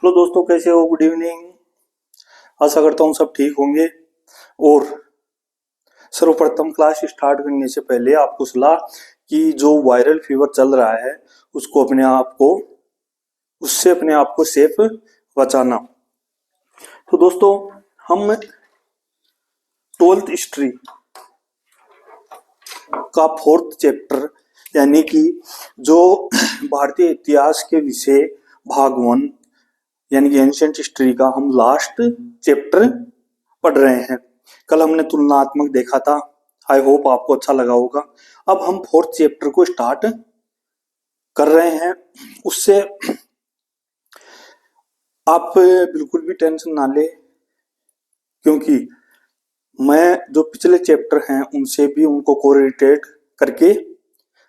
Hello दोस्तों, कैसे हो? Good evening. आशा करता हूँ सब ठीक होंगे। और सर्वप्रथम क्लास स्टार्ट करने से पहले आपको सलाह कि जो वायरल फीवर चल रहा है उसको अपने आप को सेफ बचाना। तो दोस्तों, हम 12th हिस्ट्री का 4th चैप्टर यानी कि जो भारतीय इतिहास के विषय भाग 1 यानी कि एंशिएंट हिस्ट्री का हम लास्ट चैप्टर पढ़ रहे हैं। कल हमने तुलनात्मक देखा था। आई होप आपको अच्छा लगा होगा। अब हम 4th चैप्टर को स्टार्ट कर रहे हैं। उससे आप बिल्कुल भी टेंशन ना ले, क्योंकि मैं जो पिछले चैप्टर हैं उनसे भी उनको कोरिलेट करके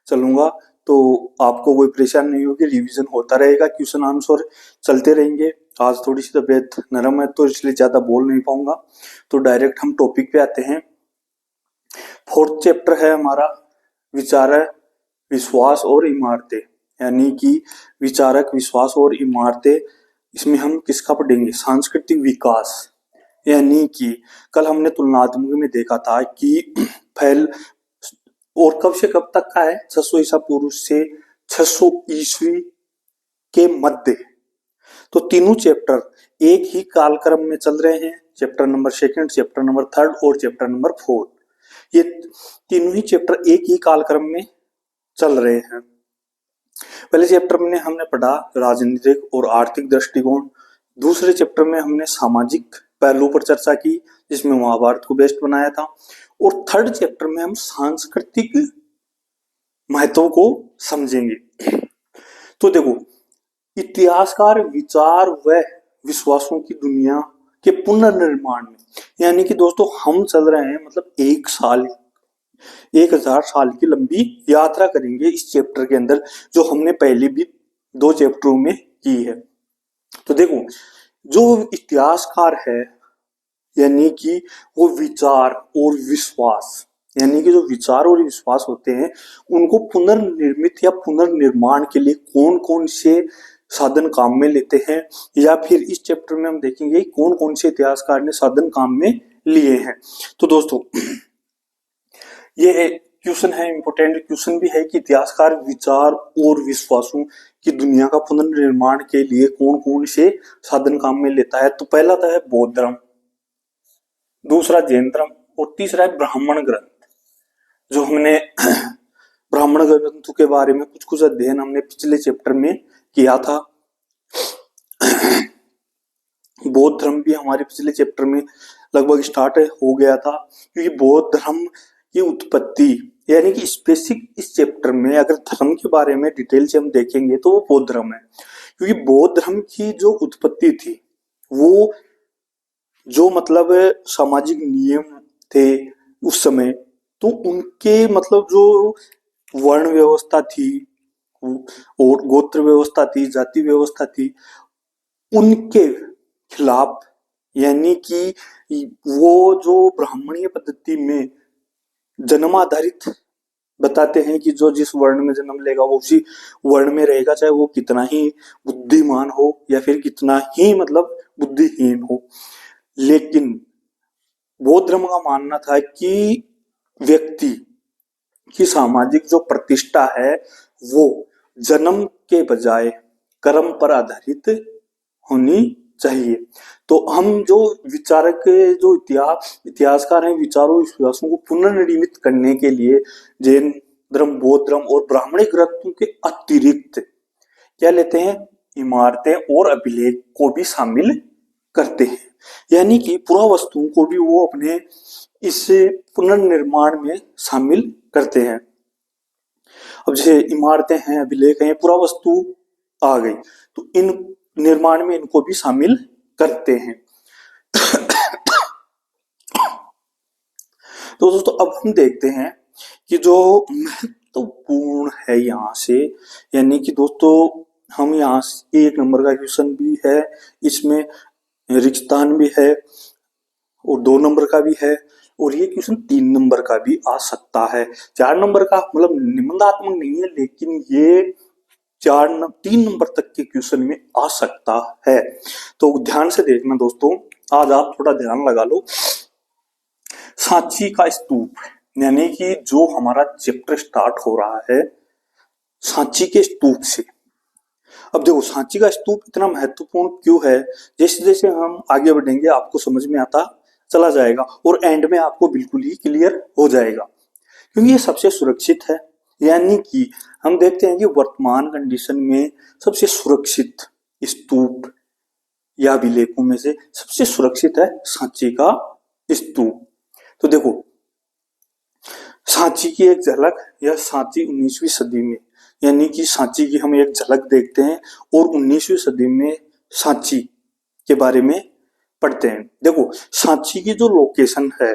चलूंगा, तो आपको कोई परेशानी नहीं होगी। रिवीजन होता रहेगा, क्वेश्चन आंसर चलते रहेंगे। आज थोड़ी सी तबीयत नरम है तो इसलिए ज्यादा बोल नहीं पाऊंगा, तो डायरेक्ट हम टॉपिक पे आते हैं। 4th चैप्टर है हमारा विचारक, विश्वास और इमारतें, यानी कि विचारक, विश्वास और इमारतें। इसमें हम किसका पढ़ेंगे? सांस्कृतिक विकास। यानी कि कल हमने तुलनात्मक में देखा था कि फैल और कब से कब तक का है? 600 ईसा पूर्व से 600 ईस्वी के मध्य। तो तीनों चैप्टर एक ही कालक्रम में चल रहे हैं। चैप्टर नंबर 2, चैप्टर नंबर 3 और चैप्टर नंबर 4। ये तीनों ही चैप्टर एक ही कालक्रम में चल रहे हैं। पहले चैप्टर में हमने पढ़ा राजनीतिक और आर्थिक दृष्टिकोण। दूसरे चैप्टर में हमने सामाजिक पहलू पर चर्चा की, जिसमें महाभारत को बेस्ट बनाया था। और 3rd चैप्टर में हम सांस्कृतिक महत्व को समझेंगे। तो देखो, इतिहासकार विचार व विश्वासों की दुनिया के पुनर्निर्माण में, यानी कि दोस्तों हम चल रहे हैं मतलब 1000 साल की लंबी यात्रा करेंगे इस चैप्टर के अंदर, जो हमने पहले भी 2 चैप्टरों में की है। तो देखो, जो इतिहासकार है यानी कि वो विचार और विश्वास, यानी कि जो विचार और विश्वास होते हैं उनको पुनर्निर्मित या पुनर्निर्माण के लिए कौन कौन से साधन काम में लेते हैं, या फिर इस चैप्टर में हम देखेंगे कौन कौन से इतिहासकार ने साधन काम में लिए हैं। तो दोस्तों, ये क्वेश्चन है, इंपोर्टेंट क्वेश्चन भी है कि इतिहासकार विचार और विश्वासों की दुनिया का पुनर्निर्माण के लिए कौन कौन से साधन काम में लेता है। तो पहला तो है बौद्ध धर्म, दूसरा जैन धर्म और तीसरा है ब्राह्मण ग्रंथ। जो हमने ब्राह्मण ग्रंथों के बारे में कुछ कुछ अध्ययन हमने पिछले चैप्टर में किया था। बौद्ध धर्म भी हमारे पिछले चैप्टर में लगभग स्टार्ट हो गया था, क्योंकि बौद्ध धर्म की उत्पत्ति यानी कि स्पेसिफिक इस चैप्टर में अगर धर्म के बारे में डिटेल से हम देखेंगे तो वो बौद्ध धर्म है। क्योंकि बौद्ध धर्म की जो उत्पत्ति थी वो जो मतलब सामाजिक नियम थे उस समय, तो उनके मतलब जो वर्ण व्यवस्था थी और गोत्र व्यवस्था थी, जाति व्यवस्था थी, उनके खिलाफ, यानी कि वो जो ब्राह्मणीय पद्धति में जन्म आधारित बताते हैं कि जो जिस वर्ण में जन्म लेगा वो उसी वर्ण में रहेगा, चाहे वो कितना ही बुद्धिमान हो या फिर कितना ही मतलब बुद्धिहीन हो। लेकिन बौद्ध धर्म का मानना था कि व्यक्ति की सामाजिक जो प्रतिष्ठा है वो जन्म के बजाय कर्म पर आधारित होनी चाहिए। तो हम जो विचारक, जो इतिहासकार हैं, विचारों विश्वासों को पुनर्निर्मित करने के लिए जैन धर्म, बौद्ध धर्म और ब्राह्मणिक ग्रंथों के अतिरिक्त क्या लेते हैं? इमारतें और अभिलेख को भी शामिल करते हैं, यानी कि पुरावस्तुओं को भी वो अपने इस पुनर्निर्माण में शामिल करते हैं। अब जैसे इमारतें हैं, अभिलेख हैं, पुरावस्तु आ गई, तो इन निर्माण में इनको भी शामिल करते हैं। तो दोस्तों, अब हम देखते हैं कि जो महत्वपूर्ण है यहाँ से, यानी कि दोस्तों हम यहाँ से 1 नंबर का क्वेश्चन भी है, इसमें रिक्तस्थान भी है और 2 नंबर का भी है, और ये क्वेश्चन 3 नंबर का भी आ सकता है। 4 नंबर का मतलब निबंधात्मक नहीं है, लेकिन ये 3 नंबर तक के क्वेश्चन में आ सकता है। तो ध्यान से देखना दोस्तों, आज आप थोड़ा ध्यान लगा लो। सांची का स्तूप, यानी कि जो हमारा चैप्टर स्टार्ट हो रहा है सांची के स्तूप से। अब देखो सांची का स्तूप इतना महत्वपूर्ण क्यों है, जैसे जैसे हम आगे बढ़ेंगे आपको समझ में आता चला जाएगा और एंड में आपको बिल्कुल ही क्लियर हो जाएगा, क्योंकि ये सबसे सुरक्षित है। यानी कि हम देखते हैं कि वर्तमान कंडीशन में सबसे सुरक्षित स्तूप या अभिलेखों में से सबसे सुरक्षित है सांची का स्तूप। तो देखो सांची की एक झलक, या सांची 19वीं सदी में, यानी कि सांची की हम एक झलक देखते हैं और 19वीं सदी में सांची के बारे में पढ़ते हैं। देखो सांची की जो लोकेशन है,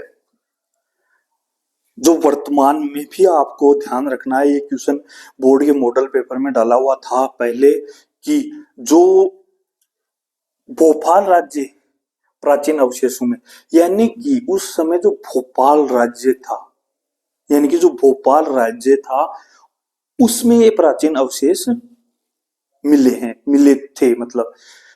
जो वर्तमान में भी आपको ध्यान रखना है, ये क्वेश्चन बोर्ड के मॉडल पेपर में डाला हुआ था पहले, कि जो भोपाल राज्य प्राचीन अवशेषों में, यानी कि उस समय जो भोपाल राज्य था, यानी कि जो भोपाल राज्य था उसमें ये प्राचीन अवशेष मिले थे। मतलब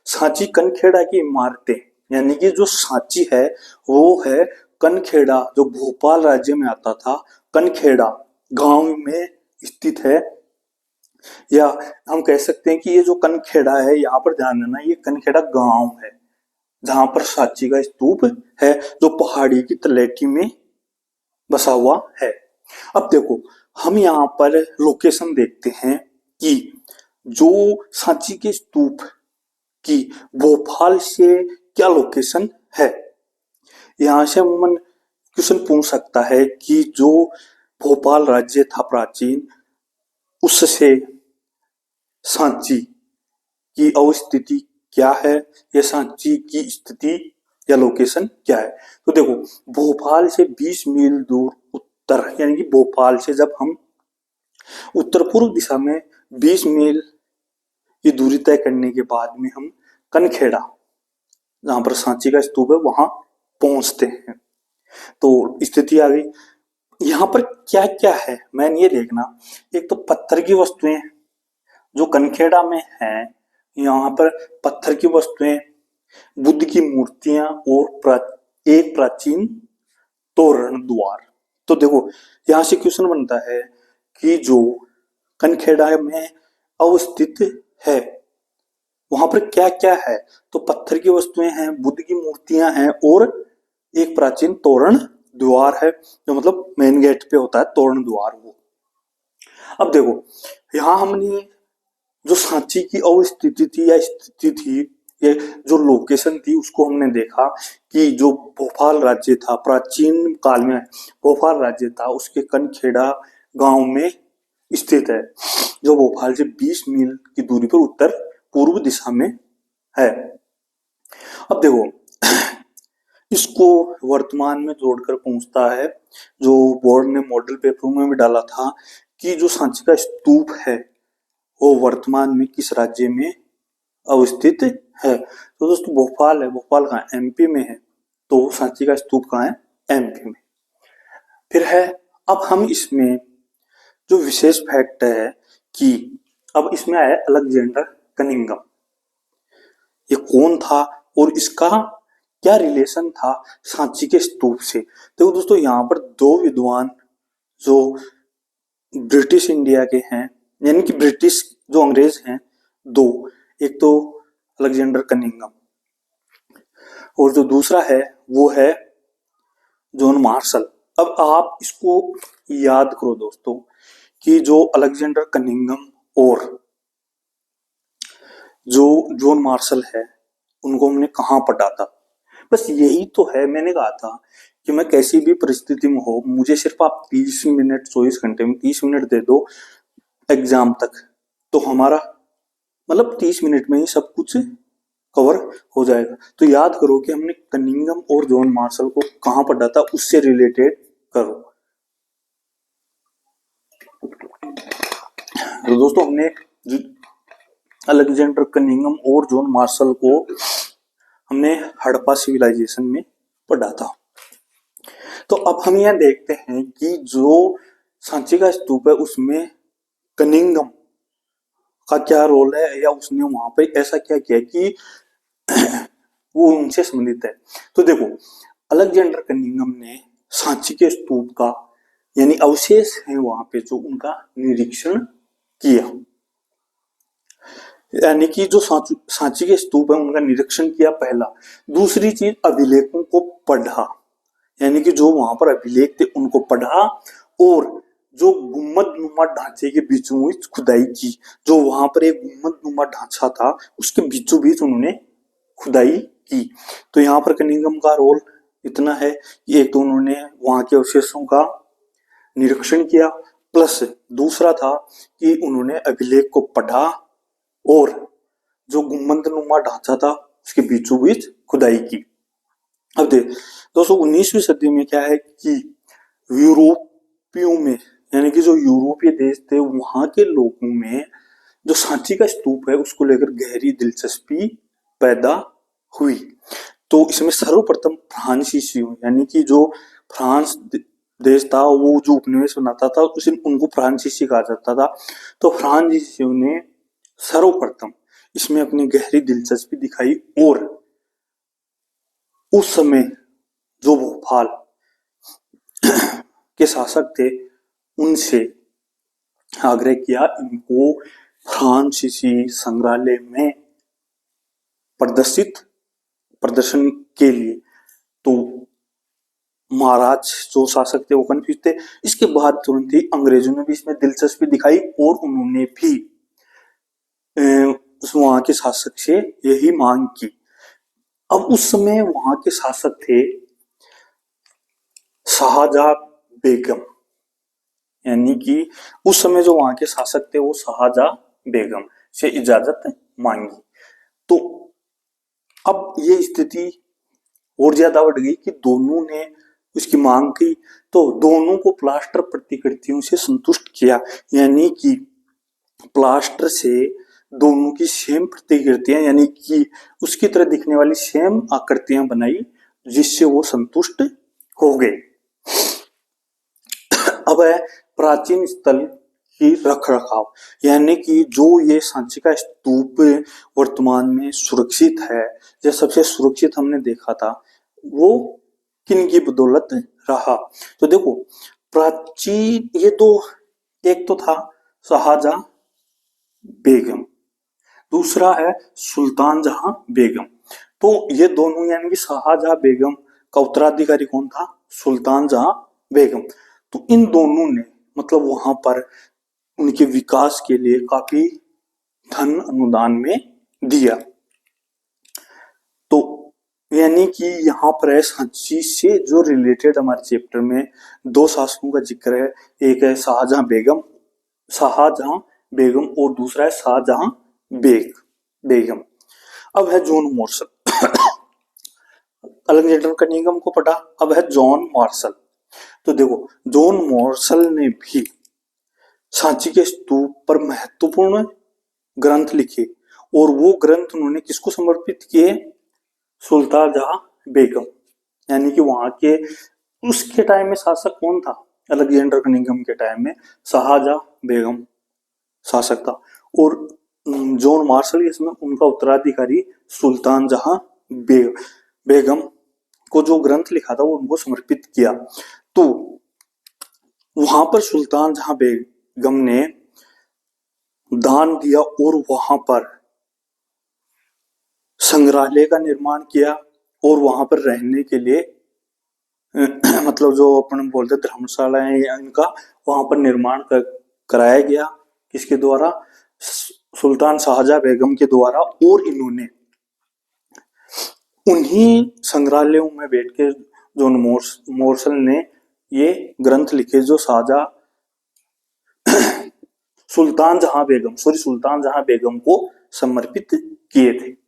सांची कनखेड़ा की इमारतें, यानी कि जो सांची है वो है कनखेड़ा, जो भोपाल राज्य में आता था, कनखेड़ा गांव में स्थित है। या हम कह सकते हैं कि ये जो कनखेड़ा है, यहाँ पर ध्यान देना, ये कनखेड़ा गांव है जहां पर सांची का स्तूप है, जो पहाड़ी की तलहटी में बसा हुआ है। अब देखो हम यहाँ पर लोकेशन देखते हैं कि जो सांची के स्तूप की भोपाल से क्या लोकेशन है। यहां से अमूमन क्वेश्चन पूछ सकता है कि जो भोपाल राज्य था प्राचीन, उससे सांची की अवस्थिति क्या है, या सांची की स्थिति या लोकेशन क्या है। तो देखो भोपाल से 20 मील दूर उत्तर, यानी कि भोपाल से जब हम उत्तर पूर्व दिशा में 20 मील की दूरी तय करने के बाद में हम कनखेड़ा, जहां पर सांची का स्तूप है, वहां पहुंचते हैं। तो स्थिति आ गई। यहाँ पर क्या क्या है मैंने ये देखना, एक तो पत्थर की वस्तुएं जो कनखेड़ा में है, यहाँ पर पत्थर की वस्तुएं, बुद्ध की मूर्तियां और एक प्राचीन तोरण द्वार। तो देखो यहां से क्वेश्चन बनता है कि जो कनखेड़ा में अवस्थित है वहां पर क्या क्या है। तो पत्थर की वस्तुएं हैं, बुद्ध की मूर्तियां हैं और एक प्राचीन तोरण द्वार है, जो मतलब मेन गेट पे होता है तोरण द्वार वो। अब देखो यहां हमने जो सांची की अवस्थिति थी या स्थिति थी, ये जो लोकेशन थी, उसको हमने देखा कि जो भोपाल राज्य था प्राचीन काल में, भोपाल राज्य था, उसके कनखेड़ा गांव में स्थित है, जो भोपाल से 20 मील की दूरी पर उत्तर पूर्व दिशा में है। अब देखो इसको वर्तमान में जोड़कर पूछता है, जो बोर्ड ने मॉडल पेपर में भी डाला था, कि जो सांची का स्तूप है वो वर्तमान में किस राज्य में अवस्थित है। तो दोस्तों भोपाल है, भोपाल कहाँ है, एमपी में है, तो सांची का स्तूप कहाँ है, एमपी में। फिर है, अब हम इसमें जो विशेष फैक्ट है कि अब इसमें आया अलेक्जेंडर कनिंघम। ये कौन था और इसका क्या रिलेशन था सांची के स्तूप से। देखो दोस्तों यहाँ पर दो विद्वान जो ब्रिटिश इंडिया के हैं, यानी कि ब्रिटिश जो अंग्रेज हैं दो, एक तो अलेक्जेंडर कनिंघम और जो दूसरा है वो है जॉन मार्शल। अब आप इसको याद करो दोस्तों कि जो अलेक्जेंडर कनिंघम और जो जॉन मार्शल है उनको हमने कहाँ पढ़ा था। बस यही तो है, मैंने कहा था कि मैं कैसी भी परिस्थिति में हो, मुझे सिर्फ आप 30 मिनट 24 घंटे में 30 मिनट दे दो एग्जाम तक, तो हमारा मतलब 30 मिनट में ही सब कुछ कवर हो जाएगा। तो याद करो कि हमने कनिंघम और जॉन मार्शल को कहाँ पढ़ा था, उससे रिलेटेड करो। तो दोस्तों हमने अलेक्जेंडर कनिंघम और जॉन मार्शल को हमने हड़प्पा सिविलाइजेशन में पढ़ा था। तो अब हम यह देखते हैं कि जो सांची का स्तूप है उसमें कनिंघम का क्या रोल है या उसने वहां पे ऐसा क्या किया कि वो उनसे संबंधित है। तो देखो, अलेक्जेंडर कनिंघम ने सांची के स्तूप का यानी अवशेष है वहां पे जो उनका निरीक्षण किया, यानी कि जो सांची के स्तूप है उनका निरीक्षण किया पहला। दूसरी चीज, अभिलेखों को पढ़ा, यानी कि जो वहां पर अभिलेख थे उनको पढ़ा, और जो गुम्बद नुमा ढांचे के बीचों बीच खुदाई की। जो वहां पर एक गुम्बद नुमा ढांचा था उसके बीचों बीच उन्होंने खुदाई की। तो यहाँ पर कनिंघम का रोल इतना है कि एक तो उन्होंने वहां के अवशेषों का निरीक्षण किया, प्लस दूसरा था कि उन्होंने अभिलेख को पढ़ा और जो गुम्बद नुमा ढांचा था उसके बीचों बीच खुदाई की। अब देख दोस्तों, 19वीं सदी में क्या है कि यूरोपियों में, यानी कि जो यूरोपीय देश थे वहां के लोगों में जो सांची का स्तूप है उसको लेकर गहरी दिलचस्पी पैदा हुई। तो इसमें सर्वप्रथम फ्रांसीसियों, यानी कि जो फ्रांस देश था वो जो उपनिवेश बनाता था उनको फ्रांसीसी कहा जाता था। तो फ्रांसीसियों ने सर्वप्रथम इसमें अपनी गहरी दिलचस्पी दिखाई और उस समय जो भोपाल के शासक थे उनसे आग्रह किया इनको फ्रांसीसी संग्रहालय में प्रदर्शन के लिए। तो महाराज जो शासक थे वो कंफ्यूज थे। इसके बाद तुरंत ही अंग्रेजों ने भी इसमें दिलचस्पी दिखाई और उन्होंने भी वहां के शासक से यही मांग की। अब उस समय वहां के शासक थे शाहजहां बेगम, यानी कि उस समय जो वहां के शासक थे वो शाहजहां बेगम से इजाजत मांगी। तो अब ये स्थिति और ज्यादा बढ़ गई कि दोनों ने उसकी मांग की, तो दोनों को प्लास्टर प्रतिकृतियों से संतुष्ट किया, यानी कि प्लास्टर से दोनों की सेम प्रतिकृतियां, यानी कि उसकी तरह दिखने वाली सेम आकृतियां बनाई, जिससे वो संतुष्ट हो गए। अब है प्राचीन स्थल की रख रखाव, यानी कि जो ये सांची का स्तूप वर्तमान में सुरक्षित है, जो सबसे सुरक्षित हमने देखा था वो किन की बदौलत रहा। तो देखो, प्राचीन ये तो एक तो था शाहजहां बेगम, दूसरा है सुल्तान जहां बेगम। तो ये दोनों, यानी कि शाहजहां बेगम का उत्तराधिकारी कौन था? सुल्तान जहां बेगम। तो इन दोनों ने मतलब वहां पर उनके विकास के लिए काफी धन अनुदान में दिया। तो यानी कि यहाँ पर है सांची से जो रिलेटेड हमारे चैप्टर में दो शासकों का जिक्र है, एक है शाहजहां बेगम और दूसरा है शाहजहां बेगम। अब है जॉन मार्शल। अलेक्जेंडर कनिंघम को पढ़ा, अब है जॉन मार्शल। तो देखो, जॉन मार्शल ने भी सांची के स्तूप पर महत्वपूर्ण ग्रंथ लिखे और वो ग्रंथ उन्होंने किसको समर्पित किए? सुल्तान जहां बेगम, यानी कि वहां के उसके टाइम में शासक कौन था? अलेक्जेंडर कनिंघम के टाइम में शाहजहां बेगम शासक था और जॉन मार्शल के समय उनका उत्तराधिकारी सुल्तान जहां बेगम को जो ग्रंथ लिखा था वो उनको समर्पित किया। तो वहां पर सुल्तान जहां बेगम ने दान दिया और वहां पर संग्रहालय का निर्माण किया और वहां पर रहने के लिए मतलब जो अपन बोलते धर्मशाला है इनका वहां पर निर्माण कराया गया। किसके द्वारा? सुल्तान शाहजहां बेगम के द्वारा। और इन्होंने उन्हीं संग्रहालयों में बैठ के जॉन मार्शल ने ये ग्रंथ लिखे जो सुल्तान जहां बेगम को समर्पित किए थे।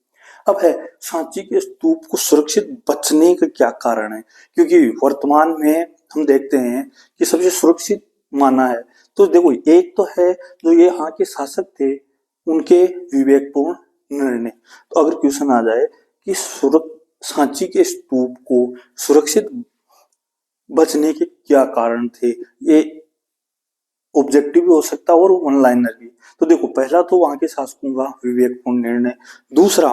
अब है सांची के स्तूप को सुरक्षित बचने का क्या कारण है? क्योंकि वर्तमान में हम देखते हैं कि सबसे सुरक्षित माना है। तो देखो, एक तो है जो ये यहाँ के शासक थे उनके विवेकपूर्ण निर्णय। तो अगर क्वेश्चन आ जाए कि सांची के स्तूप को सुरक्षित बचने के क्या कारण थे, ये ऑब्जेक्टिव भी हो सकता है और वन लाइनर भी। तो देखो पहला तो वहां के शासकों का विवेकपूर्ण निर्णय। दूसरा,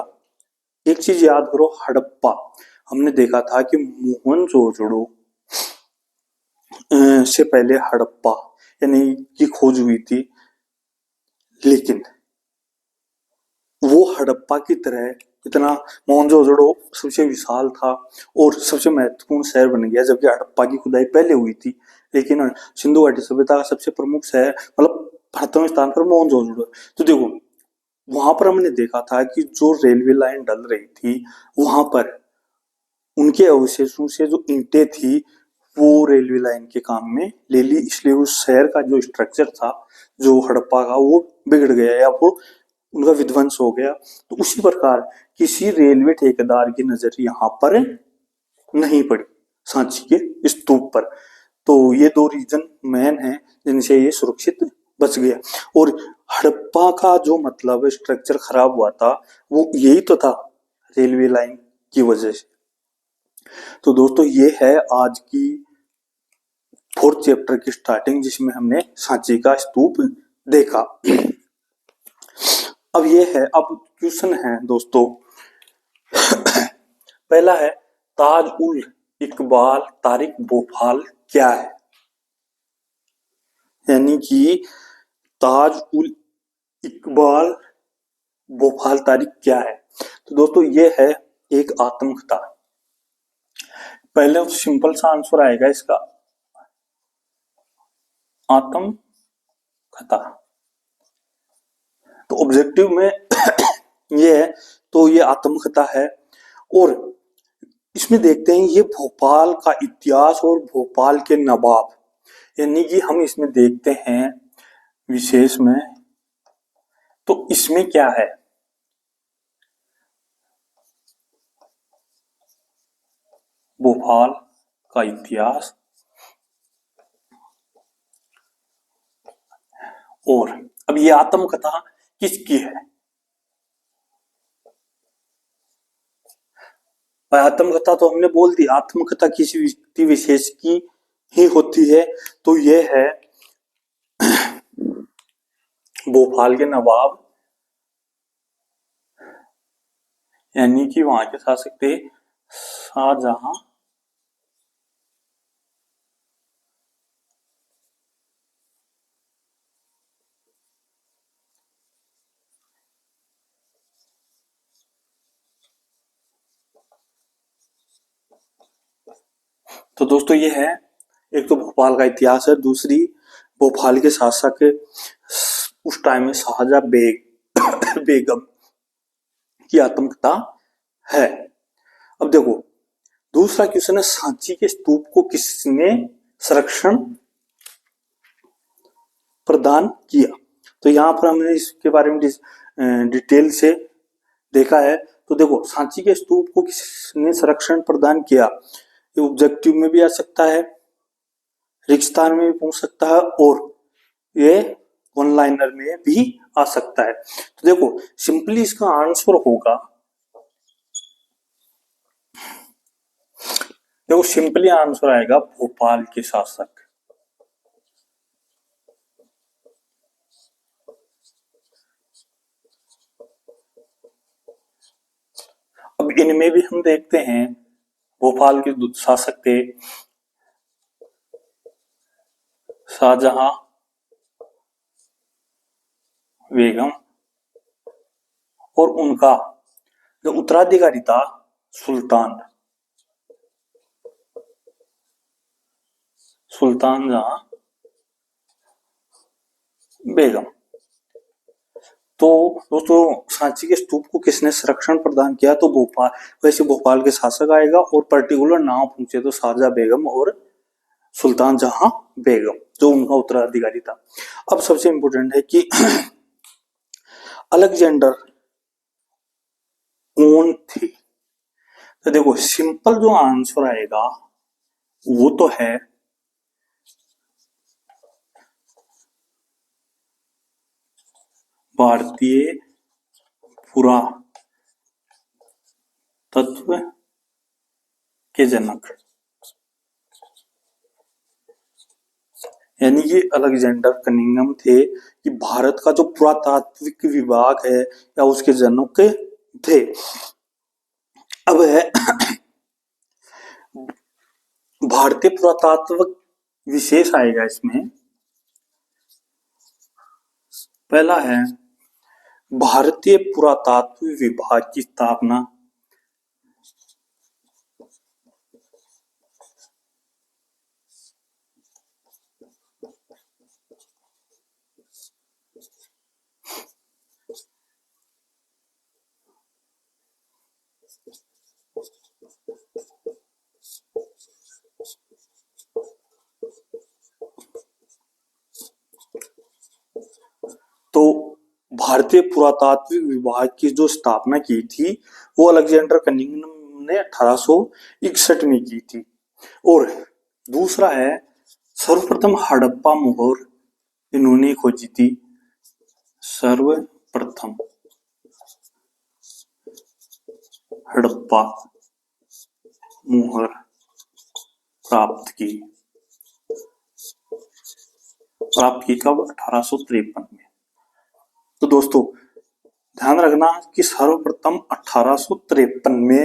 एक चीज याद करो, हड़प्पा हमने देखा था कि मोहनजोदड़ो से पहले हड़प्पा यानी की खोज हुई थी, लेकिन वो हड़प्पा की तरह इतना, मोहनजोदड़ो सबसे विशाल था और सबसे महत्वपूर्ण शहर बन गया, जबकि हड़प्पा की खुदाई पहले हुई थी। लेकिन सिंधु घाटी सभ्यता का सबसे प्रमुख शहर, मतलब प्रथम स्थान पर मोहनजोदड़ो। तो देखो वहां पर हमने देखा था कि जो रेलवे लाइन डल रही थी, वहां पर उनके अवशेषों से जो ईंटें थी वो रेलवे लाइन के काम में ले ली, इसलिए उस शहर का जो स्ट्रक्चर था जो हड़प्पा का वो बिगड़ गया या वो उनका विध्वंस हो गया। तो उसी प्रकार किसी रेलवे ठेकेदार की नजर यहाँ पर नहीं पड़ी सांची के स्तूप पर। तो ये दो रीजन मेन है जिनसे ये सुरक्षित बच गया। और हड़प्पा का जो मतलब स्ट्रक्चर खराब हुआ था वो यही तो था, रेलवे लाइन की वजह से। तो दोस्तों ये है आज की 4th चैप्टर की स्टार्टिंग, जिसमें हमने सांची का स्तूप देखा। अब ये है, अब क्वेश्चन है दोस्तों। पहला है, ताज उल इकबाल तारिक भोपाल क्या है? यानी कि ताज उल इकबाल भोपाल तारिक क्या है? तो दोस्तों ये है एक आत्मकथा। पहले सिंपल सा आंसर आएगा इसका, आत्मकथा। तो ऑब्जेक्टिव में ये है, तो ये आत्मकथा है। और इसमें देखते हैं ये भोपाल का इतिहास और भोपाल के नवाब, यानी कि हम इसमें देखते हैं विशेष में, तो इसमें क्या है, भोपाल का इतिहास और अब ये आत्मकथा किसकी है? आत्मकथा तो हमने बोल दी, आत्मकथा किसी व्यक्ति विशेष की ही होती है। तो ये है भोपाल के नवाब, यानी कि वहां के शासक थे शाहजहां तो दोस्तों ये है, एक तो भोपाल का इतिहास है, दूसरी भोपाल के शासक उस टाइम में शाहजहां बेगम की आत्मकथा है। अब देखो दूसरा क्वेश्चन है, सांची के स्तूप को किसने संरक्षण प्रदान किया? तो यहाँ पर हमने इसके बारे में डिटेल से देखा है। तो देखो सांची के स्तूप को किसने संरक्षण प्रदान किया, ये ऑब्जेक्टिव में भी आ सकता है, रिक्तान में भी पूछ सकता है और ये वन लाइनर में भी आ सकता है। तो देखो सिंपली इसका आंसर होगा, देखो सिंपली आंसर आएगा भोपाल के शासक। अब इनमें भी हम देखते हैं भोपाल के शासक थे शाहजहां बेगम और उनका जो उत्तराधिकारी था सुल्तान जहां बेगम। तो दोस्तों सांची के स्तूप को किसने संरक्षण प्रदान किया? तो भोपाल, वैसे भोपाल के शासक आएगा और पर्टिकुलर नाम पूछे तो शाहजहां बेगम और सुल्तान जहां बेगम जो उनका उत्तराधिकारी था। अब सबसे इंपॉर्टेंट है कि अलेक्जेंडर कौन थे? तो देखो सिंपल जो आंसर आएगा वो तो है भारतीय पुरातत्व के जनक, यानी कि अलेक्जेंडर कनिंघम थे कि भारत का जो पुरातात्विक विभाग है या उसके जनक थे। अब है भारतीय पुरातात्विक विशेष आएगा इसमें। पहला है भारतीय पुरातत्व विभाग की स्थापना। तो भारतीय पुरातात्विक विभाग की जो स्थापना की थी वो अलेक्जेंडर कनिंघम ने 1861 में की थी। और दूसरा है सर्वप्रथम हड़प्पा मोहर इन्होंने खोजी थी। सर्वप्रथम हड़प्पा मोहर प्राप्त की कब? 1853 में। तो दोस्तों ध्यान रखना कि सर्वप्रथम 1853 में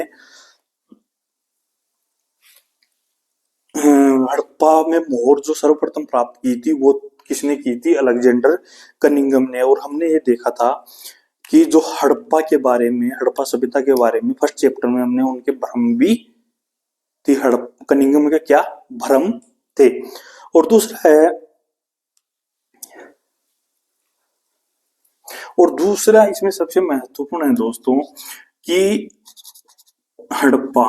हड़प्पा में मोहर जो सर्वप्रथम प्राप्त की थी वो किसने की थी? अलेक्जेंडर कनिंघम ने। और हमने ये देखा था कि जो हड़प्पा के बारे में, हड़प्पा सभ्यता के बारे में फर्स्ट चैप्टर में हमने उनके भ्रम भी थी, कनिंघम के क्या भ्रम थे। और दूसरा इसमें सबसे महत्वपूर्ण है दोस्तों कि हड़प्पा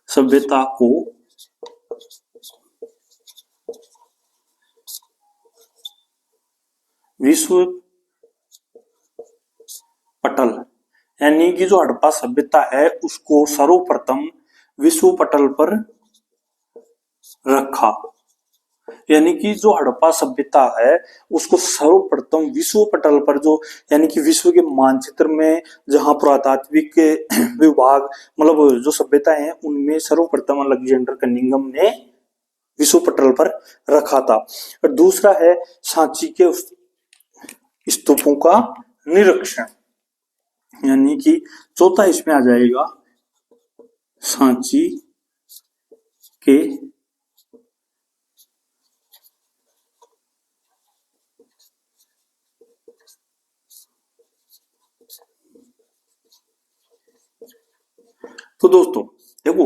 सभ्यता को विश्व पटल, यानी कि जो हड़प्पा सभ्यता है उसको सर्वप्रथम विश्व पटल पर रखा। यानी कि जो हड़प्पा सभ्यता है उसको सर्वप्रथम विश्व पटल पर, जो यानी कि विश्व के मानचित्र में जहां पुरातात्विक विभाग मतलब जो सभ्यताएं हैं उनमें सर्वप्रथम अलेक्जेंडर कनिंघम ने विश्व पटल पर रखा था। और दूसरा है सांची के स्तूपों का निरीक्षण, यानी कि चौथा इसमें आ जाएगा सांची के तो दोस्तों देखो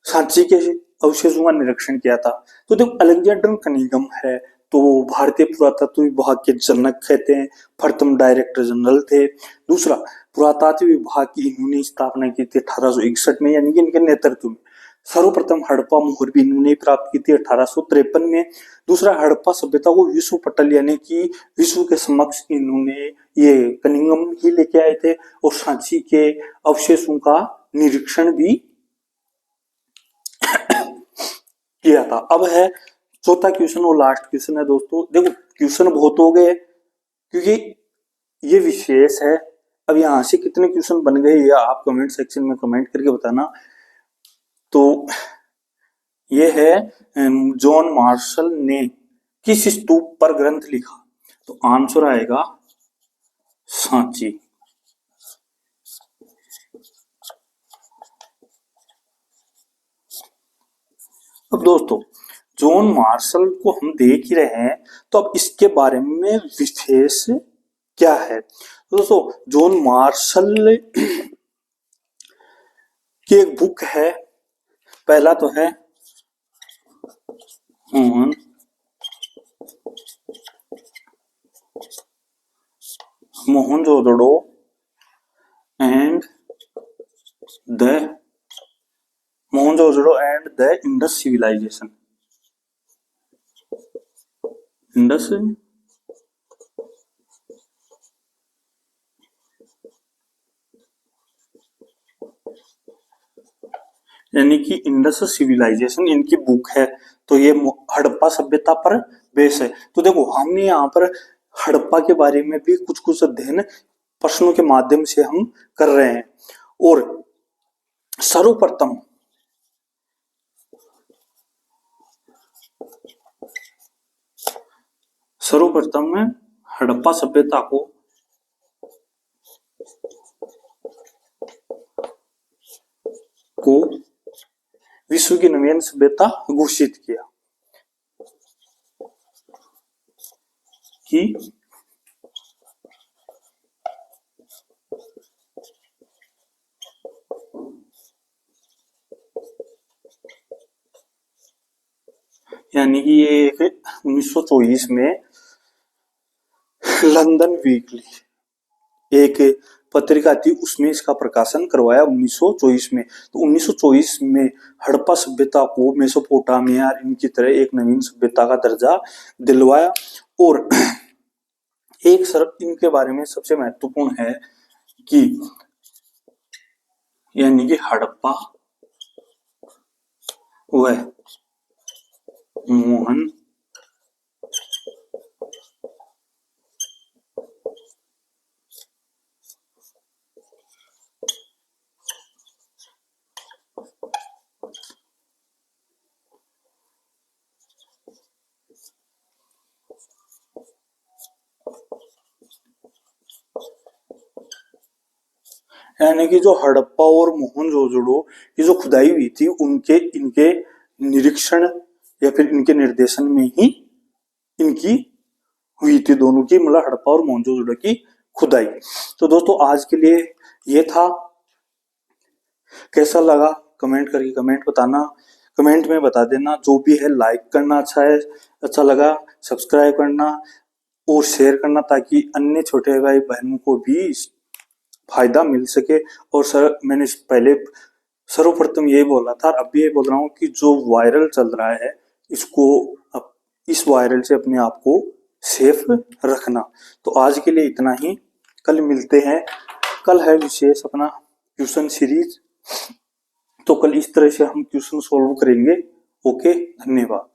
सांची के अवशेषों का निरीक्षण किया था। तो देखो अलेक्जेंडर कनिंघम है तो भारतीय पुरातत्व विभाग के जनक कहते हैं, प्रथम डायरेक्टर जनरल थे। दूसरा पुरातत्व विभाग की इन्होंने स्थापना की थी 1861 में, यानी कि इनके नेतृत्व में। सर्वप्रथम हड़प्पा मोहर भी इन्होंने प्राप्त की थी 1853 में। दूसरा हड़प्पा सभ्यता को विश्व पटल यानी कि विश्व के समक्ष इन्होंने ये कनिंघम ही लेके आए थे। और सांची के अवशेषों का निरीक्षण भी किया था। अब है चौथा क्वेश्चन और लास्ट क्वेश्चन है दोस्तों। देखो क्वेश्चन बहुत हो गए क्योंकि ये विशेष है। अब यहां से कितने क्वेश्चन बन गए या आप कमेंट सेक्शन में कमेंट करके बताना। तो ये है जॉन मार्शल ने किस स्तूप पर ग्रंथ लिखा? तो आंसर आएगा सांची। अब दोस्तों जॉन मार्शल को हम देख ही रहे हैं तो अब इसके बारे में विशेष क्या है? तो दोस्तों जॉन मार्शल की एक बुक है। पहला तो है Mohenjo-daro and the Indus civilization. Indus यानी कि इंडस सिविलाइजेशन इनकी बुक है। तो ये हड़प्पा सभ्यता पर बेस है। तो देखो हमने यहाँ पर हड़प्पा के बारे में भी कुछ कुछ अध्ययन प्रश्नों के माध्यम से हम कर रहे हैं। और सर्वप्रथम सर्वप्रथम में हड़प्पा सभ्यता को विश्व की नवीन सभ्यता घोषित किया कि यानी कि ये 1924 में लंदन वीकली एक पत्रिका थी, उसमें इसका प्रकाशन करवाया 1924 में। तो 1924 में हड़प्पा सभ्यता को मेसोपोटामिया इनकी तरह एक नवीन सभ्यता का दर्जा दिलवाया। और एक इनके बारे में सबसे महत्वपूर्ण है कि यानी कि हड़प्पा व मोहन यानी कि जो हड़प्पा और मोहनजोदड़ो की जो खुदाई हुई थी उनके इनके निरीक्षण या फिर इनके निर्देशन में ही इनकी हुई थी, दोनों की, मतलब हड़प्पा और मोहनजोदड़ो की खुदाई। तो दोस्तों आज के लिए ये था। कैसा लगा कमेंट करके कमेंट बताना, कमेंट में बता देना। जो भी है लाइक करना, अच्छा लगा सब्सक्राइब करना और शेयर करना, ताकि अन्य छोटे भाई बहनों को भी फायदा मिल सके। और सर मैंने पहले सर्वप्रथम ये बोला था, अब भी ये बोल रहा हूँ कि जो वायरल चल रहा है इसको इस वायरल से अपने आप को सेफ रखना। तो आज के लिए इतना ही, कल मिलते हैं। कल है विशेष अपना ट्यूशन सीरीज, तो कल इस तरह से हम ट्यूशन सॉल्व करेंगे। ओके, धन्यवाद।